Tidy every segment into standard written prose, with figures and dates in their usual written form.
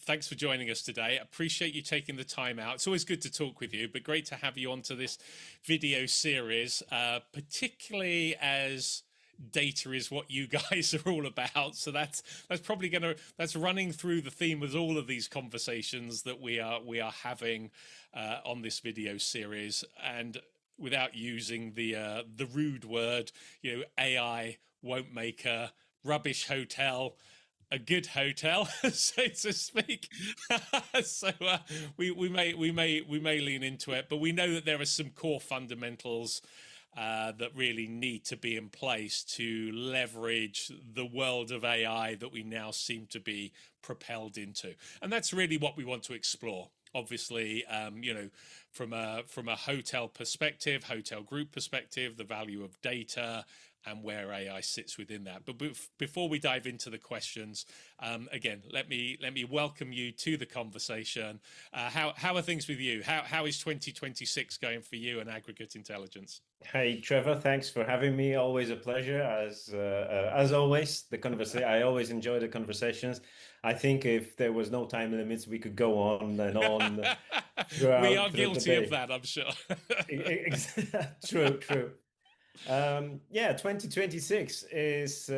thanks for joining us today. Appreciate you taking the time out. It's always good to talk with you, but great to have you onto this video series, particularly as data is what you guys are all about. So that's probably that's running through the theme with all of these conversations that we are having on this video series. And without using the rude word, AI won't make a rubbish hotel a good hotel, so to speak. So we may lean into it, but we know that there are some core fundamentals that really need to be in place to leverage the world of AI that we now seem to be propelled into, and that's really what we want to explore. Obviously, from a hotel perspective, hotel group perspective, the value of data and where AI sits within that. But before we dive into the questions, again, let me welcome you to the conversation. How are things with you? How is 2026 going for you and Aggregate Intelligence? Hey Trevor, thanks for having me. Always a pleasure. As always, I always enjoy the conversations. I think if there was no time limits, we could go on and on throughout We are through the guilty of day. that, I'm sure. True, true. Yeah, 2026 is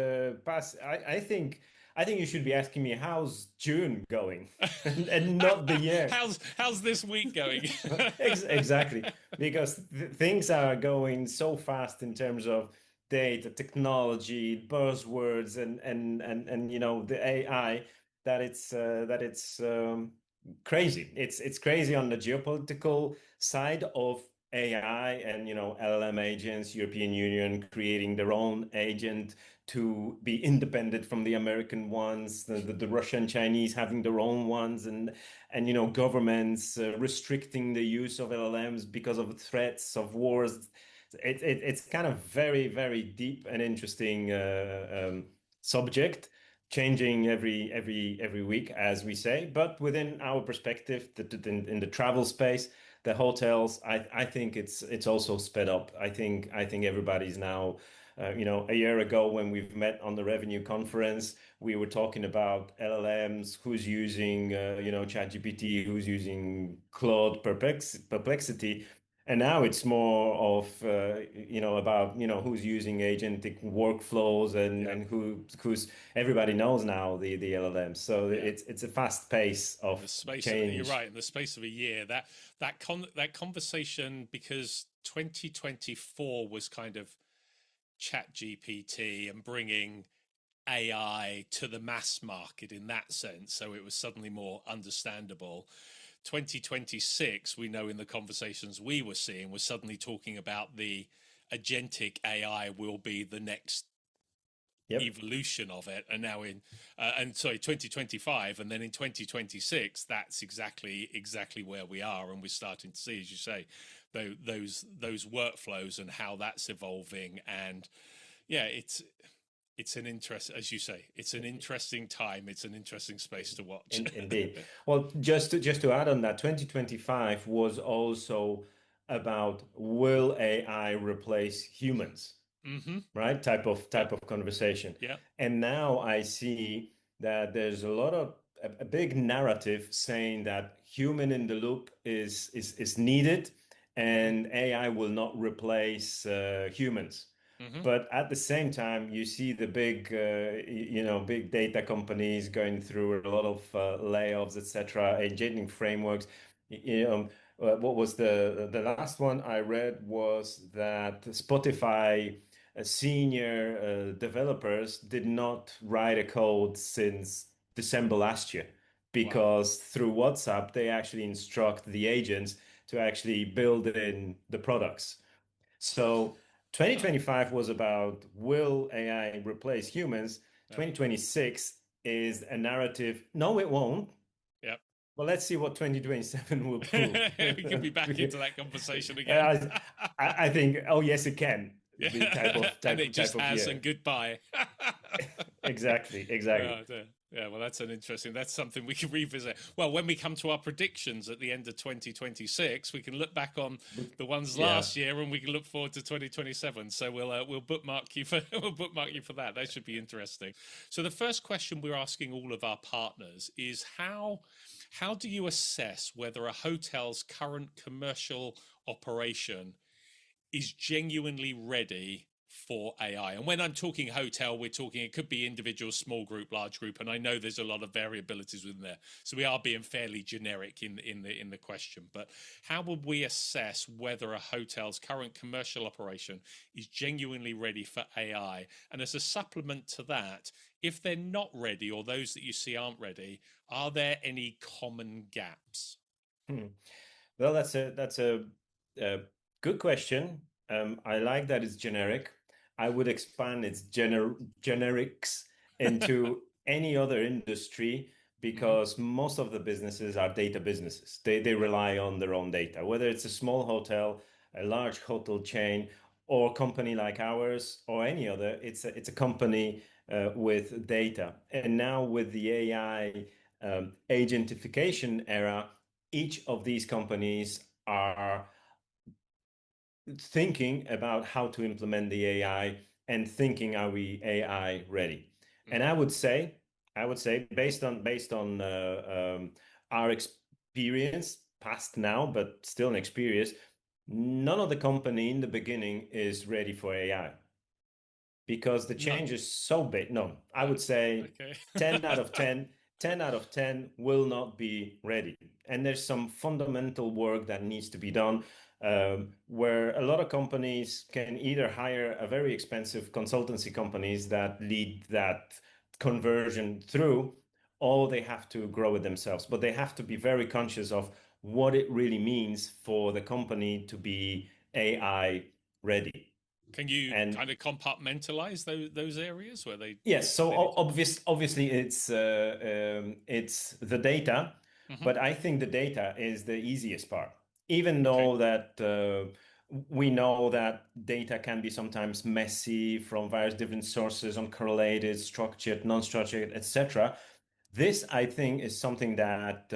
past. I think you should be asking me how's June going, and not the year. How's this week going? Exactly, because things are going so fast in terms of data, technology, buzzwords, and the AI that it's crazy. It's crazy on the geopolitical side of AI and LLM agents, European Union creating their own agent to be independent from the American ones, the Russian, Chinese having their own ones, and governments restricting the use of LLMs because of threats of wars. It's kind of very, very deep and interesting subject, changing every week, as we say. But within our perspective, in the travel space, the hotels, I think it's also sped up. I think everybody's now. A year ago when we've met on the revenue conference, we were talking about LLMs, who's using, ChatGPT, who's using Claude Perplexity. And now it's more of, about, who's using agentic workflows and who's everybody knows now the LLMs. So it's a fast pace of change. You're right. In the space of a year, that conversation, because 2024 was kind of ChatGPT and bringing AI to the mass market in that sense. So it was suddenly more understandable. 2026, we know in the conversations we were seeing, was suddenly talking about the agentic AI will be the next evolution of it. And now 2025, and then in 2026, that's exactly where we are. And we're starting to see, as you say, those workflows and how that's evolving. And yeah, it's an interest, as you say, it's an interesting time. It's an interesting space to watch. Indeed. Well, just to add on that, 2025 was also about will AI replace humans, right? Type of conversation. Yeah. And now I see that there's a big narrative saying that human in the loop is needed, and AI will not replace humans. But at the same time, you see the big data companies going through a lot of layoffs, etc., agentic frameworks. What was the last one I read was that Spotify senior developers did not write a code since December last year because through WhatsApp they actually instruct the agents to actually build in the products. So 2025 was about will AI replace humans? 2026 is a narrative. No, it won't. Yep. Well, let's see what 2027 will prove. We can be back into that conversation again. I think, oh yes, it can. And it just has, and goodbye. Exactly. Yeah. Yeah, well, that's something we can revisit. Well, when we come to our predictions at the end of 2026, we can look back on the ones Yeah. last year and we can look forward to 2027. So we'll bookmark you for we'll bookmark you for that. That should be interesting. So the first question we're asking all of our partners is how do you assess whether a hotel's current commercial operation is genuinely ready for AI? And when I'm talking hotel, we're talking, it could be individual, small group, large group, and I know there's a lot of variabilities within there. So we are being fairly generic in the question. But how would we assess whether a hotel's current commercial operation is genuinely ready for AI? And as a supplement to that, if they're not ready, or those that you see aren't ready, are there any common gaps? Hmm. Well, a good question. I like that it's generic. I would expand its generics into any other industry Mm-hmm. because most of the businesses are data businesses. They Yep. rely on their own data, whether it's a small hotel, a large hotel chain, or a company like ours or any other. It's a company with data. And now with the AI agentification era, each of these companies are thinking about how to implement the AI and thinking, are we AI ready? And Mm-hmm. I would say, based on our experience, past now, but still an experience, none of the company in the beginning is ready for AI because the None. change is so big. No, I Oh, would say okay. 10 out of 10, 10 out of 10 will not be ready. And there's some fundamental work that needs to be done where a lot of companies can either hire a very expensive consultancy companies that lead that conversion through, or they have to grow it themselves. But they have to be very conscious of what it really means for the company to be AI ready. Can you And kind of compartmentalize those areas where yes, so they need to? obviously it's the data, Hmm. but I think the data is the easiest part. Even Okay. though that we know that data can be sometimes messy from various different sources, uncorrelated, structured, non-structured, etc. This, I think, is something that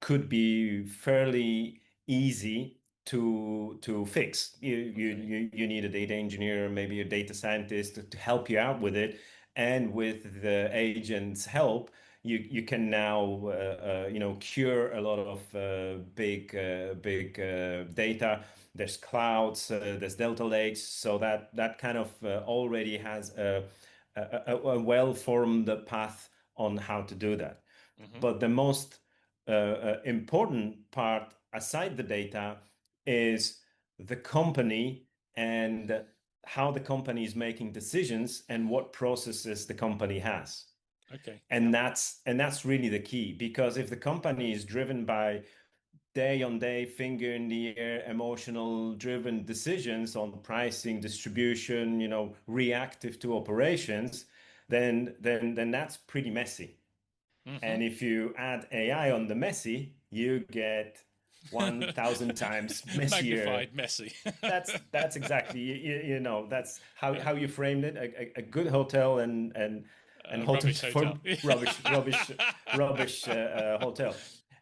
could be fairly easy to fix. Okay. You need a data engineer, maybe a data scientist to help you out with it, and with the agent's help, you can now cure a lot of big data. There's clouds, there's delta lakes, so that kind of already has a well-formed path on how to do that. Hmm. But the most important part, aside the data, is the company and how the company is making decisions and what processes the company has. Okay. And that's really the key, because if the company is driven by day on day, finger in the air, emotional driven decisions on pricing, distribution, reactive to operations, then that's pretty messy. Hmm. And if you add AI on the messy, you get 1,000 times messier. Magnified, messy. That's exactly that's Yeah. how you framed it. A good hotel and hotel Rubbish for hotel. rubbish hotel.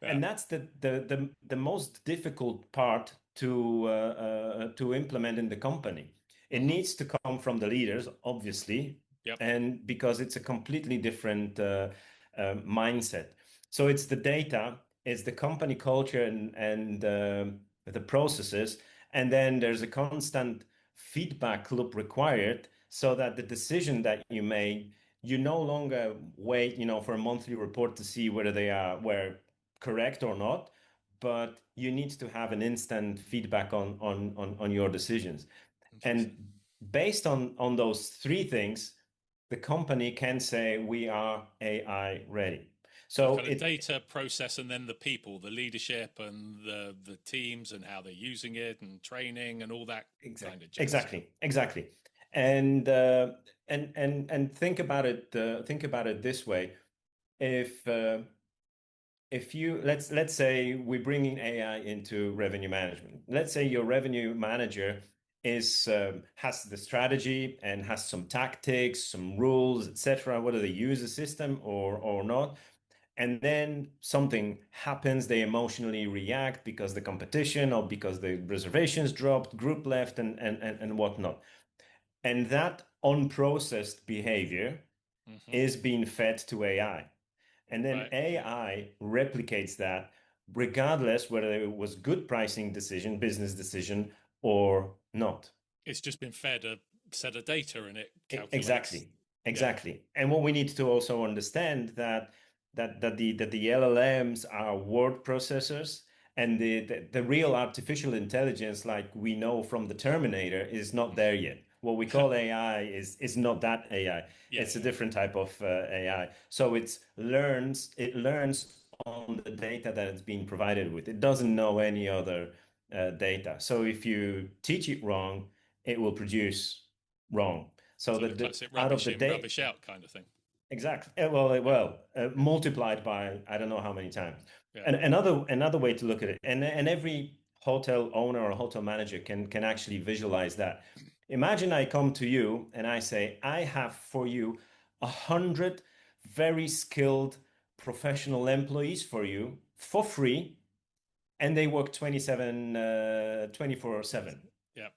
Yeah. And that's the most difficult part to implement in the company. It Hmm. needs to come from the leaders, obviously, Yep. and because it's a completely different mindset. So it's the data, it's the company culture and the processes, and then there's a constant feedback loop required so that the decision that you made, you no longer wait, for a monthly report to see whether they were correct or not, but you need to have an instant feedback on your decisions. Interesting. And based on those three things, the company can say we are AI ready. So So kind of it data process, and then the people, the leadership, and the teams, and how they're using it, and training, and all that kind of jazz. Yeah. exactly. And think about it this way. If if you let's say we're bringing AI into revenue management. Let's say your revenue manager has the strategy and has some tactics, some rules, etc., whether they use the system or not. And then something happens, they emotionally react because the competition or because the reservations dropped, group left, and whatnot. And that unprocessed behavior Hmm. is being fed to AI. And then Right. Yeah. AI replicates that regardless whether it was good pricing decision, business decision, or not. It's just been fed a set of data and it calculates. Exactly, Yeah. exactly. And what we need to also understand that the LLMs are word processors, and the real artificial intelligence, like we know from the Terminator, is not there yet. What we call AI is not that AI. Yeah. It's a Yeah. different type of AI. So it learns on the data that it's being provided with. It doesn't know any other data. So if you teach it wrong, it will produce wrong. So So the that classic out of rubbish the in, day, rubbish out kind of thing. exactly. Yeah. Yeah. Multiplied by I don't know how many times. Yeah. And another way to look at it, and every hotel owner or hotel manager can actually visualize that. Imagine I come to you and I say, I have for you 100 very skilled professional employees for you for free, and they work 24/7. Yeah.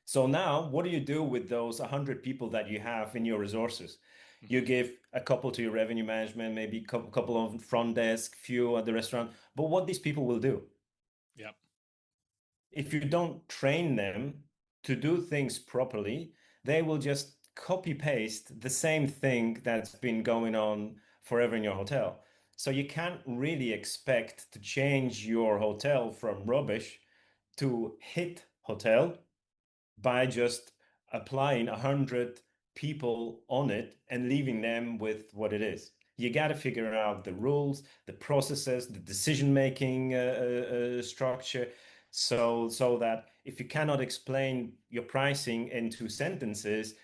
So now, what do you do with those 100 people that you have in your resources? You Hmm. give a couple to your revenue management, maybe a couple on front desk, few at the restaurant. But what these people will do, Yeah. if you don't train them to do things properly, they will just copy paste the same thing that's been going on forever in your hotel. So you can't really expect to change your hotel from rubbish to hit hotel by just applying 100 people on it and leaving them with what it is. You got to figure out the rules, the processes, the decision-making structure, so that if you cannot explain your pricing in 2 sentences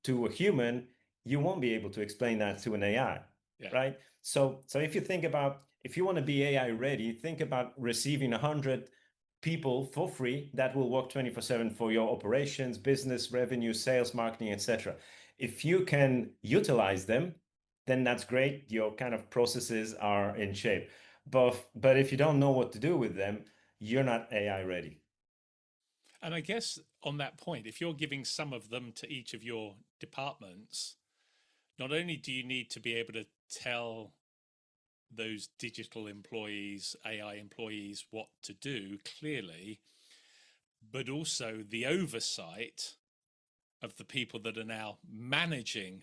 to a human, you won't be able to explain that to an AI, Yeah. right? So if you think about if you want to be AI ready, think about receiving 100 people for free that will work 24/7 for your operations, business, revenue, sales, marketing, etc. If you can utilize them, then that's great. Your kind of processes are in shape. But if you don't know what to do with them, you're not AI ready. And I guess on that point, if you're giving some of them to each of your departments, not only do you need to be able to tell those digital employees, AI employees, what to do clearly, but also the oversight of the people that are now managing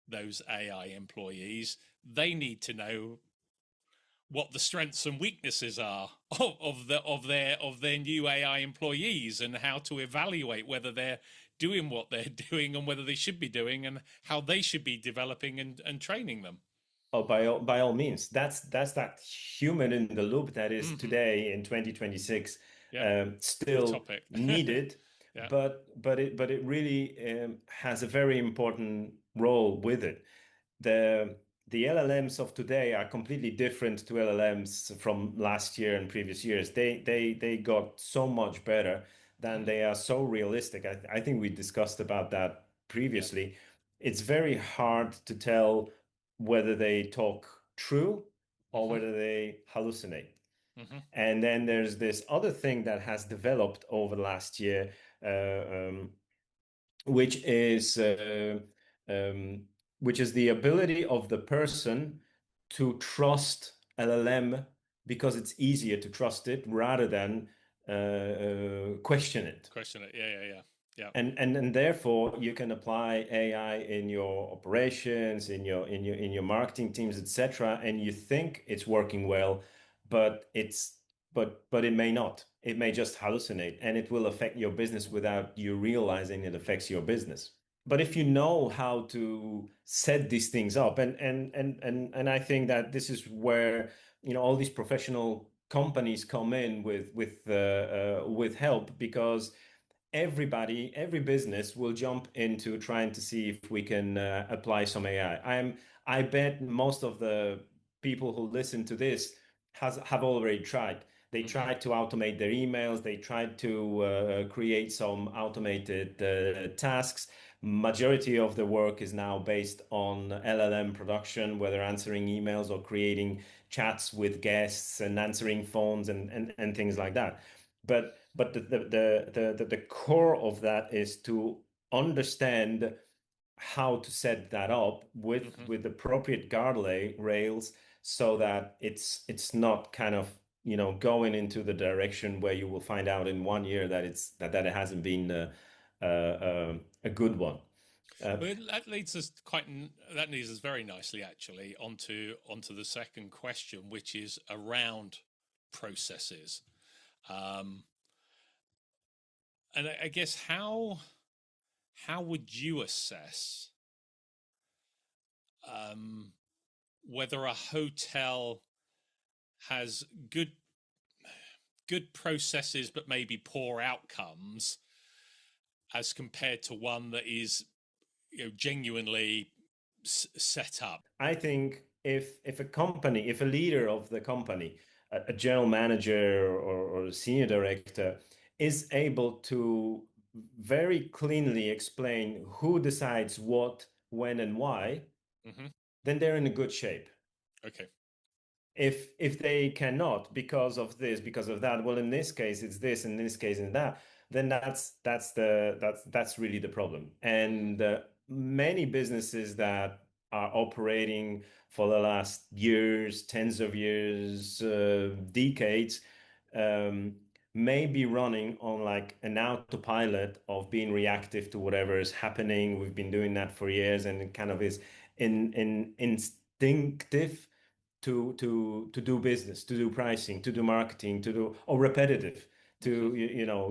those AI employees. They need to know what the strengths and weaknesses are of their new AI employees and how to evaluate whether they're doing what they're doing and whether they should be doing and how they should be developing and training them. Oh, by all means, that's that human in the loop that is Hmm. today in 2026 Yeah, the still topic. needed, Yeah, but it really has a very important role with it. The the LLMs of today are completely different to LLMs from last year and previous years. They got so much better than mm, they are so realistic. I think we discussed about that yeah, previously. It's very hard to tell whether they talk true or hmm, whether they hallucinate. hmm, And then there's this other thing that has developed over the last year, which is uh, um, which is the ability of the person to trust LLM because it's easier to trust it rather than question it. question it. Yeah, yeah, yeah, And therefore you can apply AI in your operations, in your marketing teams, etc. And you think it's working well, but it may not. It may just hallucinate, and it will affect your business without you realizing it affects your business. But if you know how to set these things up, and I think that this is where all these professional companies come in with help, because every business will jump into trying to see if we can apply some AI. I bet most of the people who listen to this have already tried. They tried to automate their emails. They tried to create some automated tasks. Majority of the work is now based on LLM production, whether answering emails or creating chats with guests and answering phones and things like that. But the core of that is to understand how to set that up with appropriate rails so that it's not kind of going into the direction where you will find out in 1 year that it hasn't been a good one. Well, that leads us that leads us very nicely actually onto the second question, which is around processes. And I guess how would you assess whether a hotel has good processes but maybe poor outcomes as compared to one that is genuinely set up? I think if a leader of the company, a general manager or a senior director, is able to very cleanly explain who decides what, when, and why, then they're in a good shape. Okay. If they cannot, because of this, because of that, well, in this case it's this, in this case and that, then that's really the problem. And many businesses that are operating for the last years, tens of years, decades, may be running on like an autopilot of being reactive to whatever is happening. We've been doing that for years, and it kind of is instinctive to do business, to do pricing, to do marketing, or repetitive, to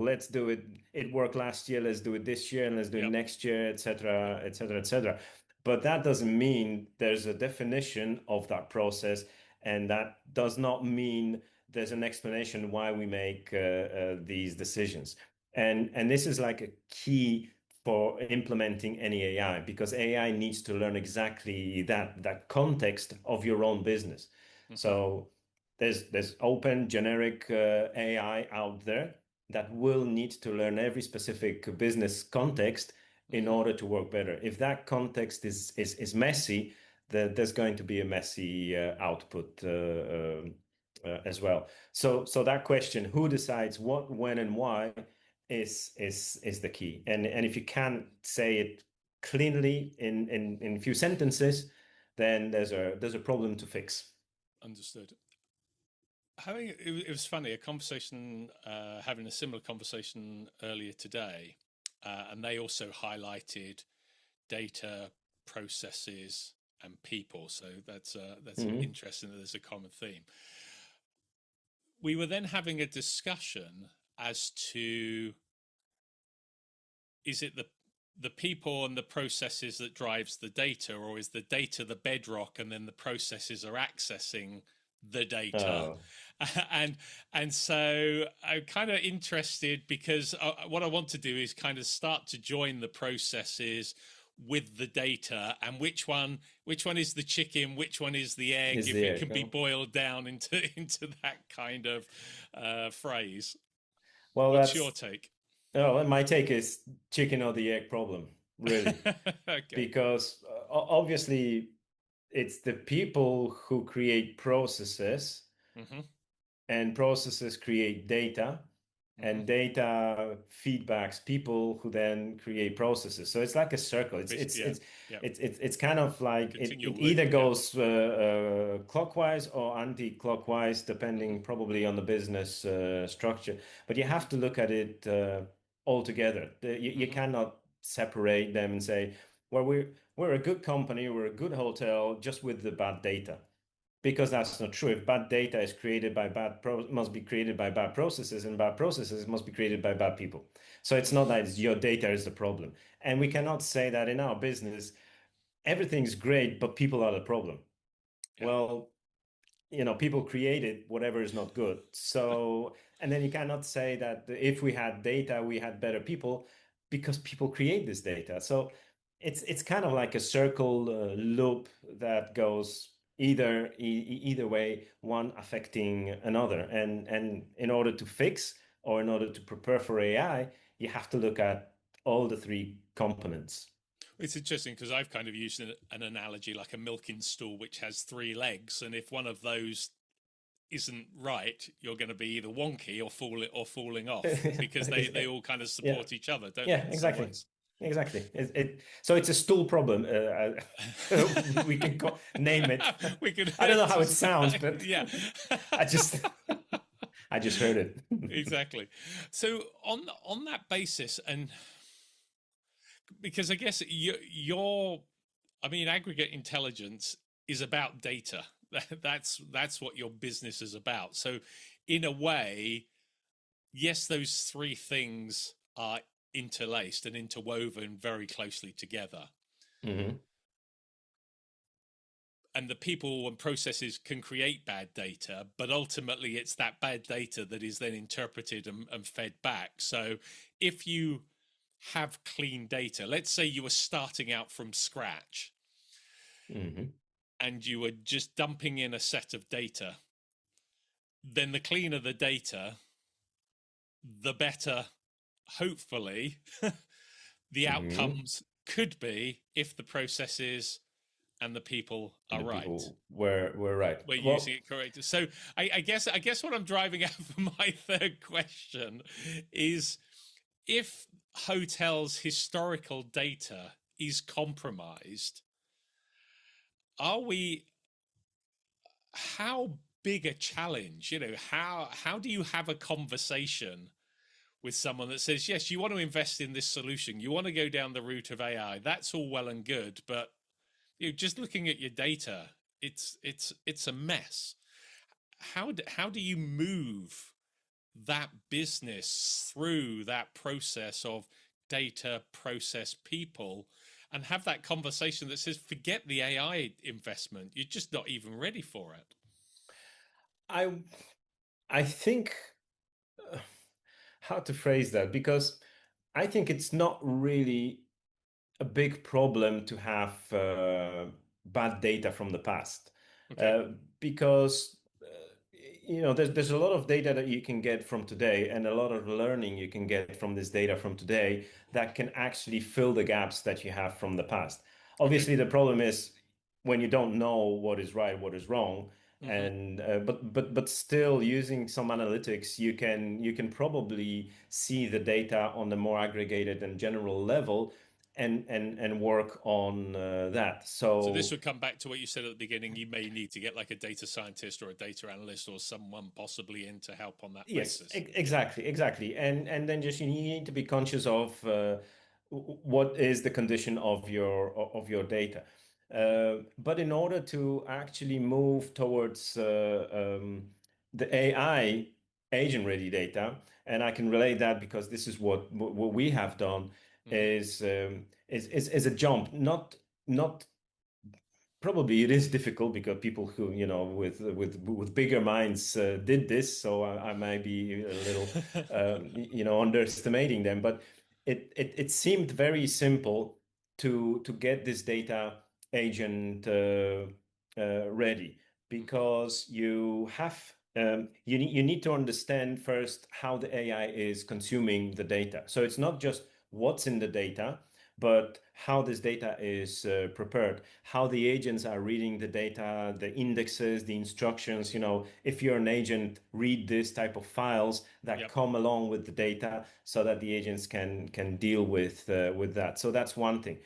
let's do it. It worked last year, let's do it this year, and let's do it next year, etc., etc., etc. But that doesn't mean there's a definition of that process, and that does not mean there's an explanation why we make these decisions. And this is like a key for implementing any AI, because AI needs to learn exactly that context of your own business. So there's open generic AI out there that will need to learn every specific business context in order to work better. If that context is messy, there's going to be a messy output as well. So that question, who decides what, when, and why, is the key. And if you can't say it cleanly in a few sentences, then there's a problem to fix. Understood. It was funny, having a similar conversation earlier today, and they also highlighted data, processes, and people. So that's interesting that there's a common theme. We were then having a discussion as to, is it the people and the processes that drives the data, or is the data the bedrock and then the processes are accessing the data? And so I'm kind of interested, because what I want to do is kind of start to join the processes with the data, and which one is the chicken, which one is the egg, if it can be boiled down into that kind of phrase. Well, what's your take? Oh, my take is chicken or the egg problem, really. Okay. Because obviously it's the people who create processes, and processes create data, and data feedbacks people who then create processes. So it's like a circle. It's kind of like it either goes clockwise or anti-clockwise, depending probably on the business structure. But you have to look at it all together. You cannot separate them and say, well, we're a good company, we're a good hotel, just with the bad data. Because that's not true. If bad data is created by must be created by bad processes, and bad processes must be created by bad people. So it's not that your data is the problem. And we cannot say that in our business, everything's great, but people are the problem. Yeah. Well, people created whatever is not good. So, and then you cannot say that if we had data, we had better people, because people create this data. So it's kind of like a circle loop that goes either way, one affecting another. And in order to fix or in order to prepare for AI, you have to look at all the three components. It's interesting because I've kind of used an analogy like a milking stool, which has three legs, and if one of those isn't right, you're going to be either wonky or falling off because they all kind of Yeah, support each other, don't yeah, they, in some exactly. ways? Exactly. So it's a stool problem. We can name it. We could I don't know how it just, sounds, but yeah. I just I just heard it. Exactly. So on that basis, and because I guess I mean, aggregate intelligence is about data. That's what your business is about. So, in a way, yes, those three things are interlaced and interwoven very closely together. Mm-hmm. And the people and processes can create bad data, but ultimately it's that bad data that is then interpreted and fed back. So if you have clean data, let's say you were starting out from scratch, Mm-hmm. and you were just dumping in a set of data, then the cleaner the data, the better, hopefully, the Mm-hmm. outcomes could be if the processes and the people And are the right. people were right. We're Well, using it correctly. So I guess what I'm driving at for my third question is, if hotels' historical data is compromised, are we how big a challenge? How do you have a conversation with someone that says, yes, you want to invest in this solution, you want to go down the route of AI, that's all well and good, but just looking at your data, it's a mess. How do you move that business through that process of data, process, people, and have that conversation that says, forget the AI investment, you're just not even ready for it? I I think how to phrase that, because I think it's not really a big problem to have bad data from the past, Okay. uh, because there's a lot of data that you can get from today and a lot of learning you can get from this data from today that can actually fill the gaps that you have from the past. Okay. Obviously, the problem is when you don't know what is right, what is wrong. Mm-hmm. And but still using some analytics, you can probably see the data on the more aggregated and general level and work on that. So this So would come back to what you said at the beginning. You may need to get like a data scientist or a data analyst or someone possibly in to help on that yes, basis. exactly. And then just you need to be conscious of what is the condition of your data. But in order to actually move towards the AI agent-ready data, and I can relate that because this is what we have done, Mm-hmm. is a jump, not probably it is difficult because people who with bigger minds did this, so I might be a little underestimating them, but it seemed very simple to get this data agent ready, Mm-hmm. because you need to understand first how the AI is consuming the data. So it's not just what's in the data, but how this data is prepared, how the agents are reading the data, the indexes, the instructions. If you're an agent, read this type of files that Yep. come along with the data so that the agents can deal with that. So that's one thing.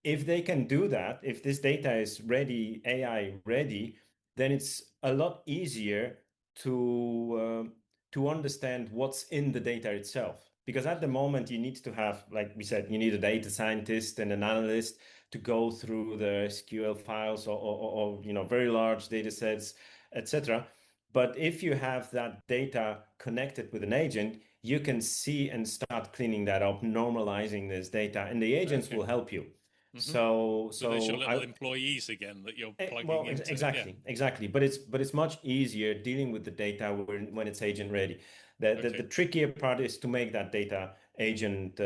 If they can do that, if this data is ready, AI ready, then it's a lot easier to understand what's in the data itself. Because at the moment, you need to have, like we said, you need a data scientist and an analyst to go through the SQL files or very large data sets, etc. But if you have that data connected with an agent, you can see and start cleaning that up, normalizing this data, and the agents Okay. will help you. Mm-hmm. So, So there's your so little I employees again that you're plugging well, into. Yeah. exactly. But it's much easier dealing with the data when it's agent ready. The Okay. trickier part is to make that data agent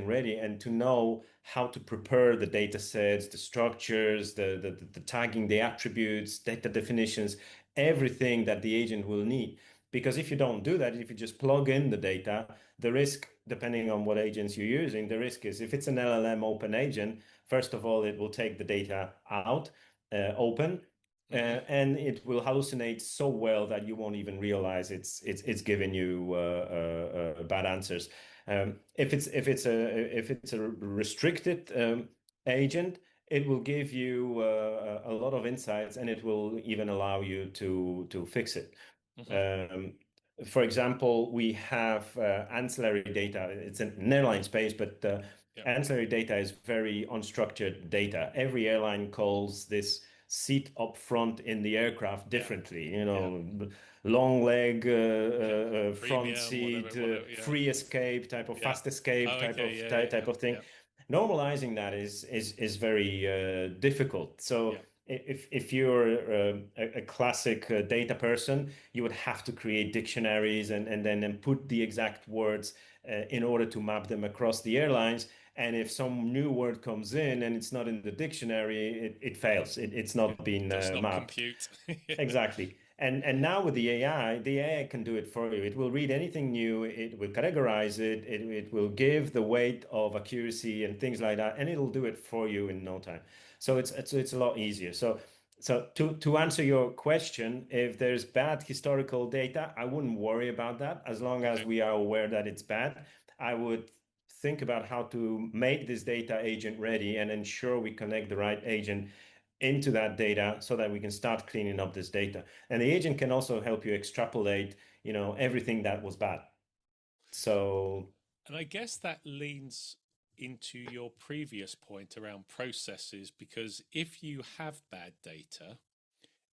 ready, and to know how to prepare the data sets, the structures, the tagging, the attributes, data definitions, everything that the agent will need. Because if you don't do that, if you just plug in the data, the risk, depending on what agents you're using, the risk is if it's an LLM open agent, first of all, it will take the data out open, and it will hallucinate so well that you won't even realize it's giving you bad answers. If it's a restricted agent, it will give you a lot of insights, and it will even allow you to fix it. Um, for example, we have ancillary data. It's an airline space, but Yeah. ancillary data is very unstructured data. Every airline calls this seat up front in the aircraft Yeah. differently. Yeah. Long leg, Yeah. front Premium, seat, whatever. Yeah. free escape type of, Yeah. fast escape Oh, type okay. of Yeah. Yeah. type Yeah. of thing. Yeah. Normalizing that is very difficult. So Yeah. if you're a classic data person, you would have to create dictionaries and then put the exact words in order to map them across the airlines. And if some new word comes in and it's not in the dictionary, it fails. It's It not been does not mapped. compute. Exactly. And now with the AI can do it for you. It will read anything new, it will categorize it, it will give the weight of accuracy and things like that, and it'll do it for you in no time. So it's a lot easier. So to answer your question, if there's bad historical data, I wouldn't worry about that as long as Okay. we are aware that it's bad. I would think about how to make this data agent ready and ensure we connect the right agent into that data so that we can start cleaning up this data. And the agent can also help you extrapolate, everything that was bad. So, And I guess that leans into your previous point around processes, because if you have bad data,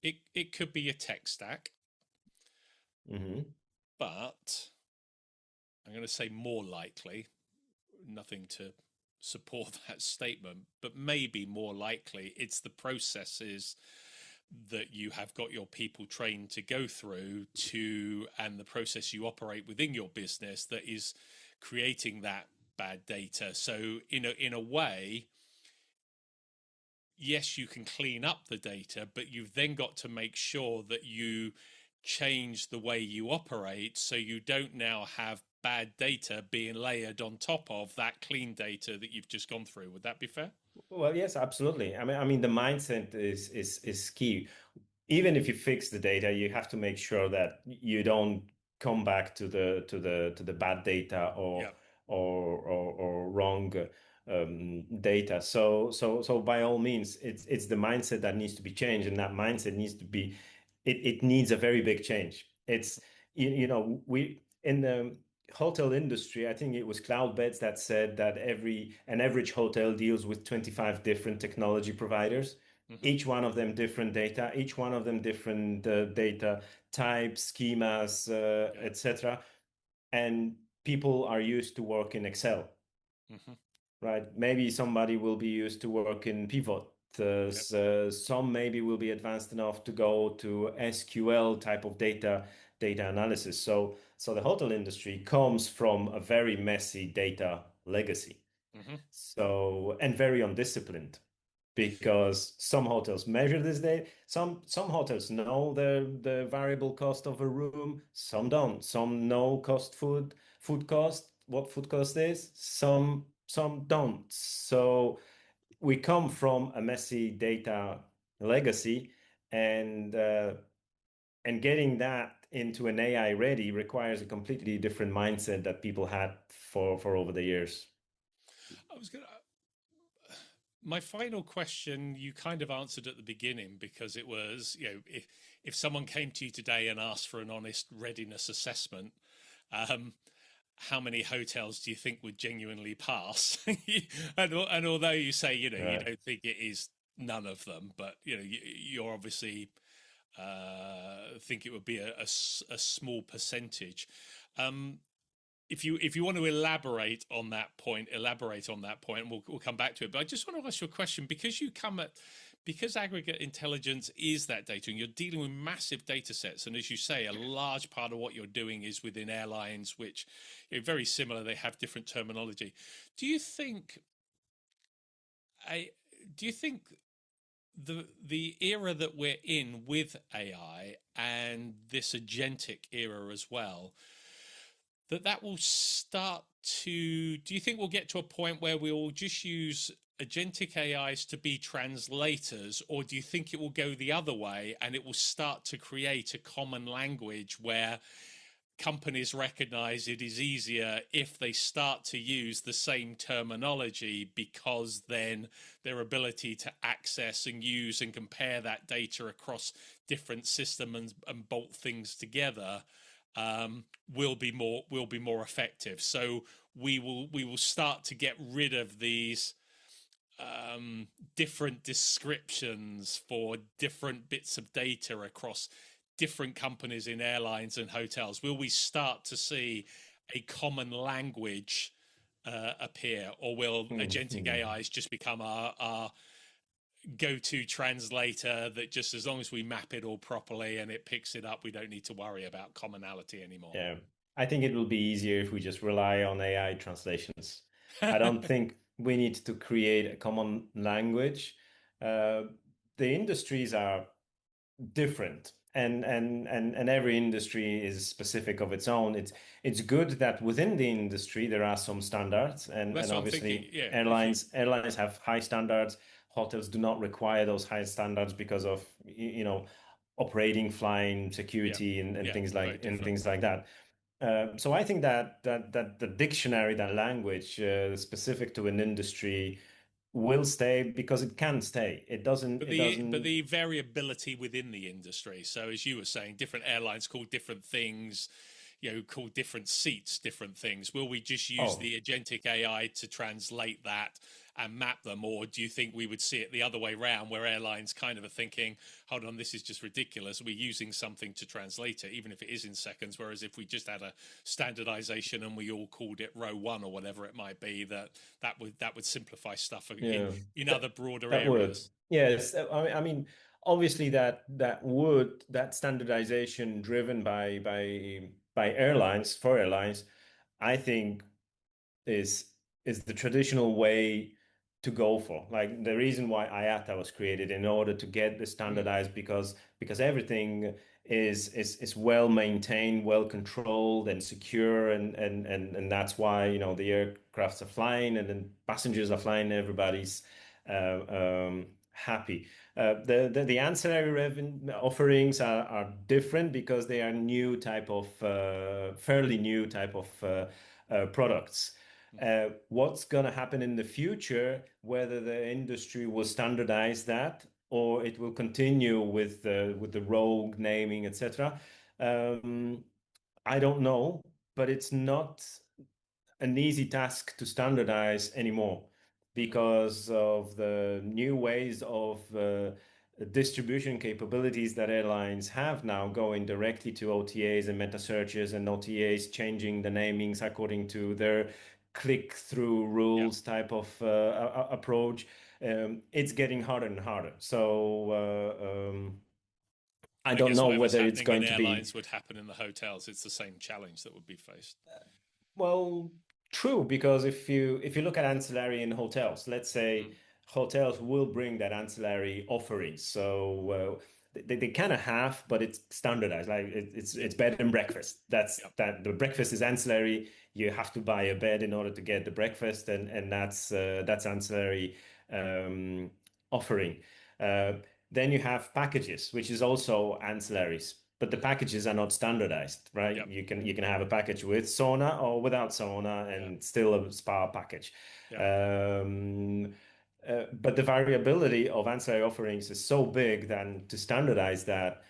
it could be a tech stack, mhm. but I'm going to say more likely, nothing to support that statement, but maybe more likely it's the processes that you have got your people trained to go through and the process you operate within your business that is creating that bad data. So in a way, yes, you can clean up the data, but you've then got to make sure that you change the way you operate so you don't now have bad data being layered on top of that clean data that you've just gone through. Would that be fair? Well, yes, absolutely. I mean, the mindset is key. Even if you fix the data, you have to make sure that you don't come back to the bad data or Yeah. or wrong data. So by all means, it's the mindset that needs to be changed, and that mindset needs to be it needs a very big change. It's we in the hotel industry, I think it was Cloudbeds that said that an average hotel deals with 25 different technology providers, Hmm. each one of them different data, each one of them different data types, schemas, Yeah. etc. And people are used to work in Excel, Hmm. right? Maybe somebody will be used to work in pivot. Yep. Some maybe will be advanced enough to go to SQL type of data analysis. So the hotel industry comes from a very messy data legacy. Hmm. So, and very undisciplined, because some hotels measure this day. Some hotels know the variable cost of a room. Some don't. Some know food cost, what food cost is. Some don't. So we come from a messy data legacy, and getting that into an AI ready requires a completely different mindset that people had for over the years. I was going to. My final question, you kind of answered at the beginning, because it was, if someone came to you today and asked for an honest readiness assessment, um, how many hotels do you think would genuinely pass? And although you say, you Right. don't think it is none of them, but you're obviously think it would be a small percentage. Um, if you want to elaborate on that point, and we'll come back to it. But I just want to ask you a question, because because aggregate intelligence is that data, and you're dealing with massive data sets, and as you say, a large part of what you're doing is within airlines, which are very similar. They have different terminology. Do you think I do you think the era that we're in with AI and this agentic era as well, that will start to, do you think we'll get to a point where we'll just use agentic AIs to be translators, or do you think it will go the other way and it will start to create a common language where companies recognize it is easier if they start to use the same terminology, because then their ability to access and use and compare that data across different systems and bolt things together will be more effective. So we will start to get rid of these different descriptions for different bits of data across different companies in airlines and hotels. Will we start to see a common language appear, or will agentic AIs just become our go-to translator that just, as long as we map it all properly and it picks it up, we don't need to worry about commonality anymore? Yeah, I think it will be easier if we just rely on AI translations. I don't think we need to create a common language. The industries are different, and every industry is specific of its own. It's good that within the industry there are some standards, and That's what I'm obviously thinking. Yeah, airlines have high standards. Hotels do not require those high standards because of operating, flying, security, and things like that. So I think that the dictionary, that language specific to an industry, will stay because it can stay. It doesn't. But It doesn't. the variability within the industry. So as you were saying, different airlines call different things, call different seats different things. Will we just use the agentic AI to translate that and map them, or do you think we would see it the other way around, where airlines kind of are thinking, hold on, this is just ridiculous, we're using something to translate it, even if it is in seconds, whereas if we just had a standardization and we all called it row one or whatever it might be, that would simplify stuff in other broader that would. areas? Yes, I mean, obviously that standardization driven by airlines, for airlines, I think is the traditional way to go for. Like, the reason why IATA was created, in order to get the standardized, because everything is well maintained, well controlled, and secure, and that's why the aircrafts are flying, and then passengers are flying. Everybody's happy. The ancillary revenue offerings are different because they are new type of fairly new type of products. What's going to happen in the future, whether the industry will standardize that or it will continue with the rogue naming, etc. I don't know, but it's not an easy task to standardize anymore because of the new ways of distribution capabilities that airlines have now, going directly to OTAs and meta searches, and OTAs changing the namings according to their click-through rules type of approach. It's getting harder and harder. So I don't guess know whatever's whether it's happening in going to be. airlines would happen in the hotels. It's the same challenge that would be faced. Well, true, because if you look at ancillary in hotels, let's say hotels will bring that ancillary offering. So they kind of have, but it's standardized. Like it's bed and breakfast. That the breakfast is ancillary. You have to buy a bed in order to get the breakfast, and that's ancillary offering. Then you have packages, which is also ancillaries, but the packages are not standardized, right? Yep. You can have a package with sauna or without sauna, and still a spa package. But the variability of ancillary offerings is so big that to standardize that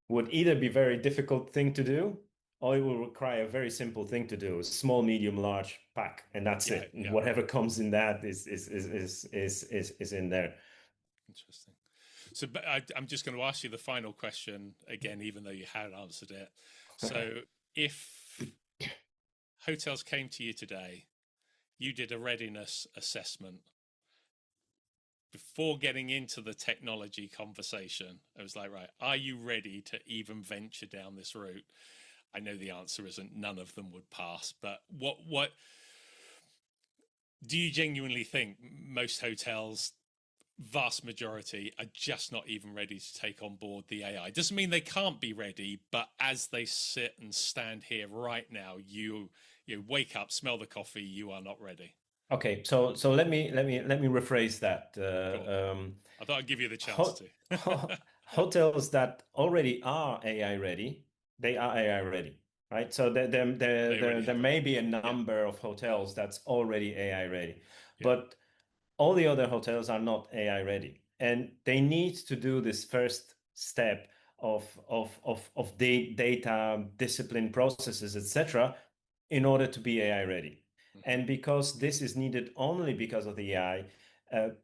would either be a very difficult thing to do, or it will require a very simple thing to do: small, medium, large pack, and that's it. And whatever comes in that is in there. Interesting. So I'm just going to ask you the final question again, even though you had answered it. So if hotels came to you today, you did a readiness assessment, before getting into the technology conversation, I was like, right, are you ready to even venture down this route? I know the answer isn't none of them would pass, but what do you genuinely think most hotels, vast majority, are just not even ready to take on board the AI? Doesn't mean they can't be ready, but as they sit and stand here right now, you wake up, smell the coffee, you are not ready. Okay, so let me rephrase that. Cool. I thought I'd give you the chance Ho to. hotels that already are AI ready, they are AI ready, right? So They already there have it. may be a Yeah. number of hotels that's already AI ready, Yeah. but all the other hotels are not AI ready, and they need to do this first step of data discipline processes, etc., in order to be AI ready. Hmm. And because this is needed only because of the AI,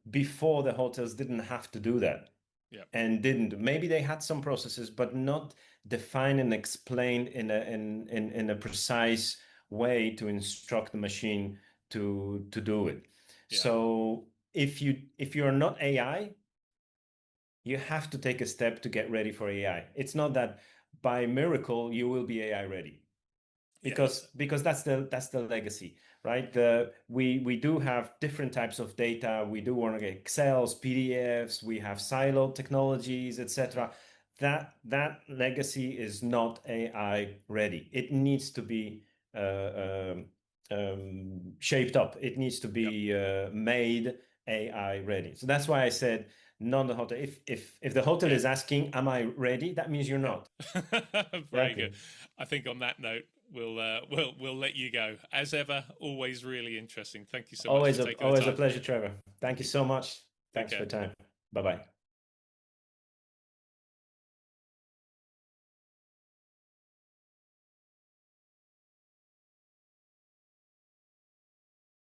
before the hotels didn't have to do that Yeah. and didn't. Maybe they had some processes, but not defined and explained in a precise way to instruct the machine to do it. Yeah. So if you're not AI, you have to take a step to get ready for AI. It's not that by miracle you will be AI ready, Yeah. because that's the legacy, right? We do have different types of data. We do want to get Excels, PDFs. We have siloed technologies, Hmm. etc. That legacy is not AI ready. It needs to be shaped up. It needs to Yep. be made AI ready. So that's why I said non the hotel. If the hotel Yeah. is asking, "Am I ready?" That means you're not. Yeah. Very good. Exactly. I think on that note, we'll let you go. As ever, always really interesting. Thank you so much for taking the Always a time. pleasure, Trevor. Thank Thank you you. so much. Take Thanks for care. your time. Bye bye.